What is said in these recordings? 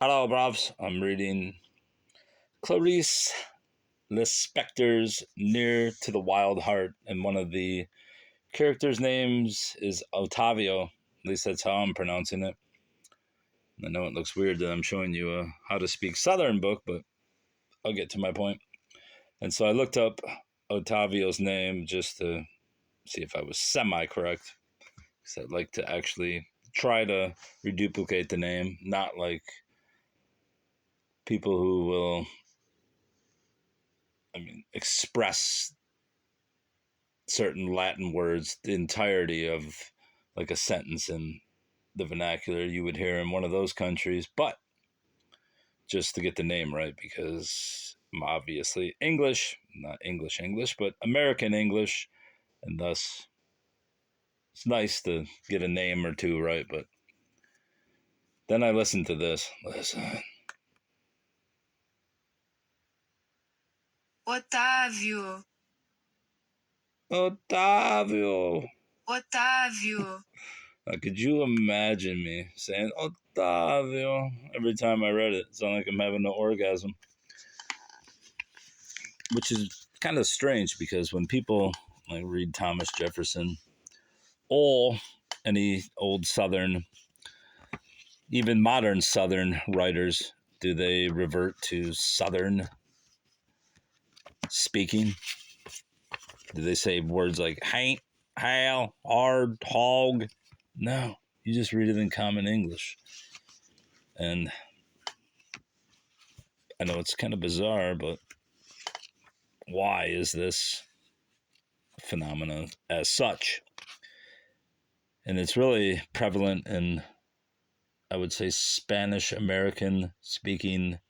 Hello, brovs. I'm reading Clarice Lispector's Near to the Wild Heart, and one of the characters' names is Otavio. At least that's how I'm pronouncing it. I know it looks weird that I'm showing you a how to speak Southern book, but I'll get to my point. And so I looked up Otavio's name just to see if I was semi-correct, because I'd like to actually try to reduplicate the name, not like people who will, express certain Latin words, the entirety of like a sentence in the vernacular you would hear in one of those countries, but just to get the name right, because I'm obviously English, not English, but American English, and thus it's nice to get a name or two right. But then I listened to this. Listen. Otávio. Otavio. Otávio. Could you imagine me saying Otavio every time I read it? It sounded like I'm having an orgasm. Which is kind of strange, because when people like read Thomas Jefferson or any old Southern, even modern Southern writers, do they revert to Southern speaking? Do they say words like haint, hal, hard, hog? No, you just read it in common English. And I know it's kind of bizarre, but why is this phenomenon as such? And it's really prevalent in, I would say, Spanish American speaking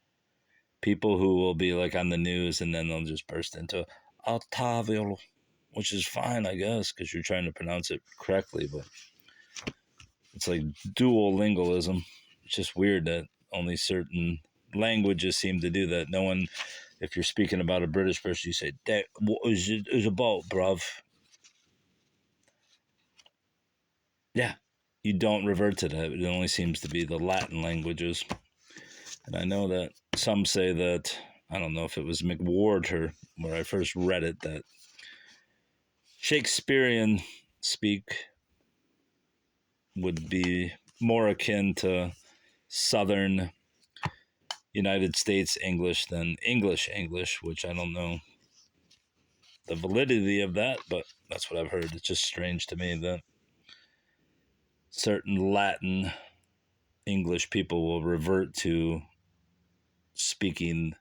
people who will be like on the news, and then they'll just burst into Otavio, which is fine, I guess, because you're trying to pronounce it correctly, but it's like dual lingualism. It's just weird that only certain languages seem to do that. No one, if you're speaking about a British person, you say, that what is it is about, bruv? Yeah, you don't revert to that. It only seems to be the Latin languages. And I know that some say that, I don't know if it was McWard or where I first read it, that Shakespearean speak would be more akin to Southern United States English than English, which I don't know the validity of that, but that's what I've heard. It's just strange to me that certain Latin English people will revert to speaking,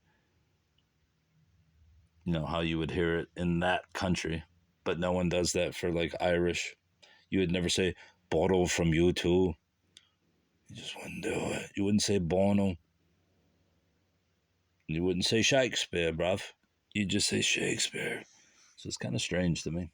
how you would hear it in that country, but no one does that for like Irish. You would never say borrow from you too. You just wouldn't do it. You wouldn't say Bono. You wouldn't say Shakespeare, bruv. You just say Shakespeare. So it's kind of strange to me.